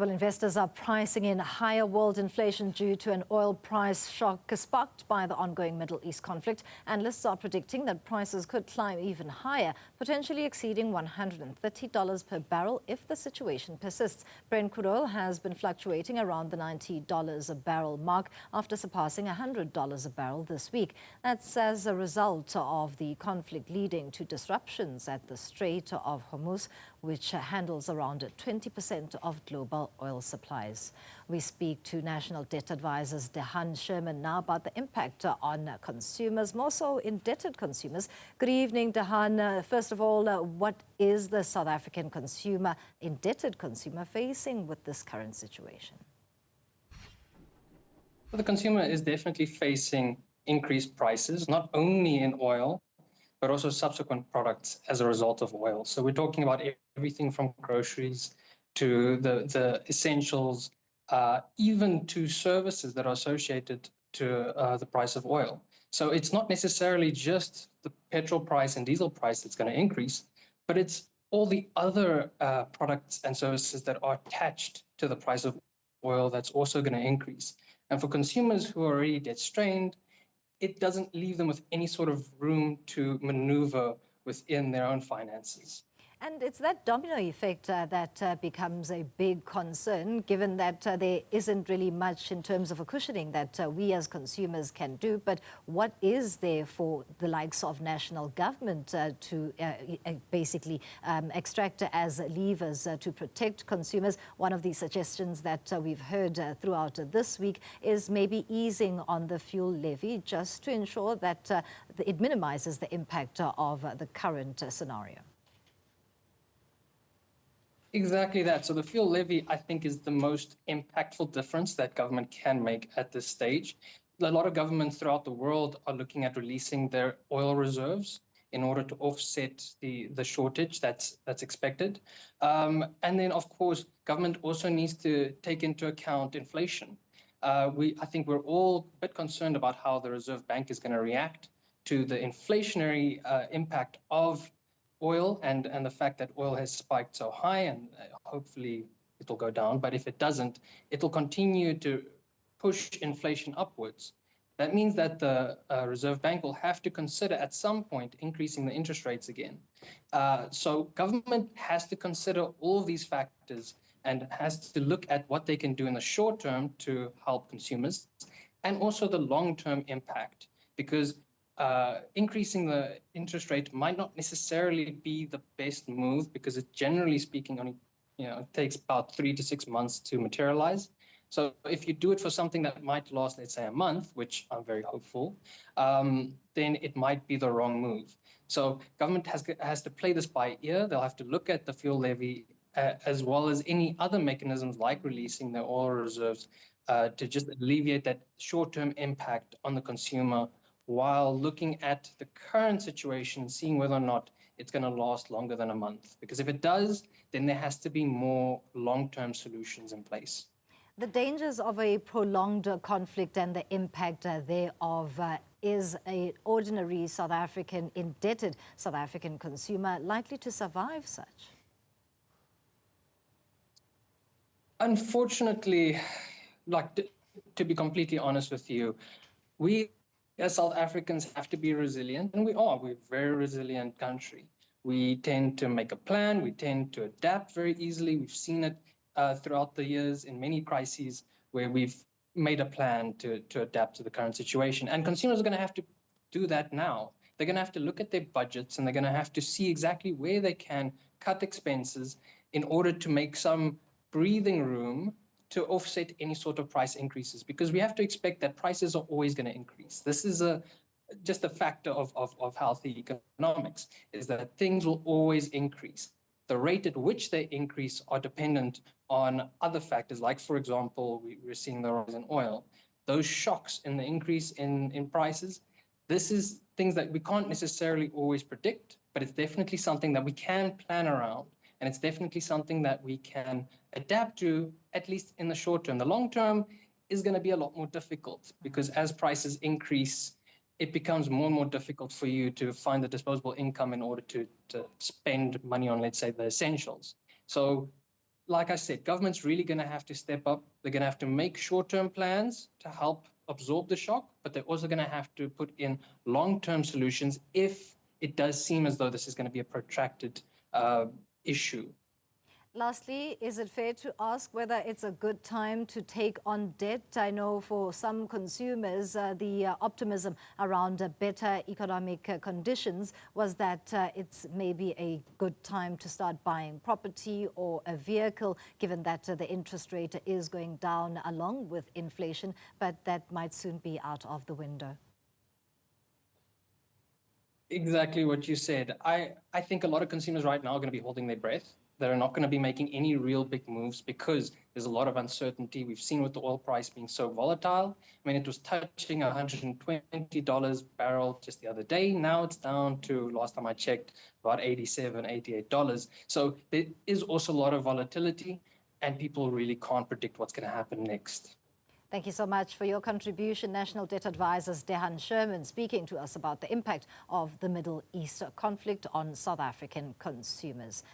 Well, investors are pricing in higher world inflation due to an oil price shock sparked by the ongoing Middle East conflict. Analysts are predicting that prices could climb even higher, potentially exceeding $130 per barrel if the situation persists. Brent crude oil has been fluctuating around the $90 a barrel mark after surpassing $100 a barrel this week. That's as a result of the conflict leading to disruptions at the Strait of Hormuz, which handles around 20% of global oil supplies. We speak to National Debt Advisors Dehan Scherman now about the impact on consumers, more so indebted consumers. Good evening, Dehan. First of all, what is the South African consumer, indebted consumer, facing with this current situation? Well, the consumer is definitely facing increased prices, not only in oil, but also subsequent products as a result of oil. So we're talking about everything from groceries to the essentials, even to services that are associated to the price of oil. So it's not necessarily just the petrol price and diesel price that's going to increase, but it's all the other products and services that are attached to the price of oil that's also going to increase. And for consumers who are already debt strained, it doesn't leave them with any sort of room to maneuver within their own finances. And it's that domino effect that becomes a big concern, given that there isn't really much in terms of a cushioning that we as consumers can do. But what is there for the likes of national government to basically extract as levers to protect consumers? One of the suggestions that we've heard throughout this week is maybe easing on the fuel levy just to ensure that it minimizes the impact of the current scenario. Exactly that. So the fuel levy, I think, is the most impactful difference that government can make at this stage. A lot of governments throughout the world are looking at releasing their oil reserves in order to offset the shortage that's expected. And then, of course, government also needs to take into account inflation. I think we're all a bit concerned about how the Reserve Bank is going to react to the inflationary impact of oil and the fact that oil has spiked so high, and hopefully it'll go down. But if it doesn't, it'll continue to push inflation upwards. That means that the Reserve Bank will have to consider at some point increasing the interest rates again. So government has to consider all of these factors and has to look at what they can do in the short term to help consumers and also the long-term impact, because increasing the interest rate might not necessarily be the best move, because it, generally speaking, only takes about 3 to 6 months to materialize. So if you do it for something that might last, let's say, a month, which I'm very hopeful, then it might be the wrong move. So government has to play this by ear. They'll have to look at the fuel levy as well as any other mechanisms like releasing their oil reserves to just alleviate that short-term impact on the consumer, while looking at the current situation, seeing whether or not it's going to last longer than a month. Because if it does, then there has to be more long-term solutions in place. The dangers of a prolonged conflict and the impact thereof, is an ordinary South African, indebted South African consumer likely to survive such? Unfortunately, to be completely honest with you, we as South Africans have to be resilient, and we're a very resilient country. We tend to make a plan, we tend to adapt very easily. We've seen it throughout the years in many crises where we've made a plan to adapt to the current situation. And consumers are going to have to do that now. They're going to have to look at their budgets, and they're going to have to see exactly where they can cut expenses in order to make some breathing room to offset any sort of price increases, because we have to expect that prices are always going to increase. This is just a factor of healthy economics, is that things will always increase. The rate at which they increase are dependent on other factors, like, for example, we're seeing the rise in oil. Those shocks in the increase in prices, this is things that we can't necessarily always predict, but it's definitely something that we can plan around. And it's definitely something that we can adapt to, at least in the short term. The long term is going to be a lot more difficult, because as prices increase, it becomes more and more difficult for you to find the disposable income in order to spend money on, let's say, the essentials. So like I said, government's really going to have to step up. They're going to have to make short-term plans to help absorb the shock, but they're also going to have to put in long-term solutions if it does seem as though this is going to be a protracted issue. Lastly, is it fair to ask whether it's a good time to take on debt? I know for some consumers, the optimism around better economic conditions was that it's maybe a good time to start buying property or a vehicle, given that the interest rate is going down along with inflation, but that might soon be out of the window. Exactly what you said. I think a lot of consumers right now are going to be holding their breath. They're not going to be making any real big moves because there's a lot of uncertainty. We've seen with the oil price being so volatile. I mean, it was touching $120 barrel just the other day. Now it's down to, last time I checked, about $87, $88. So there is also a lot of volatility, and people really can't predict what's going to happen next. Thank you so much for your contribution. National Debt Advisor's Dehan Scherman speaking to us about the impact of the Middle East conflict on South African consumers.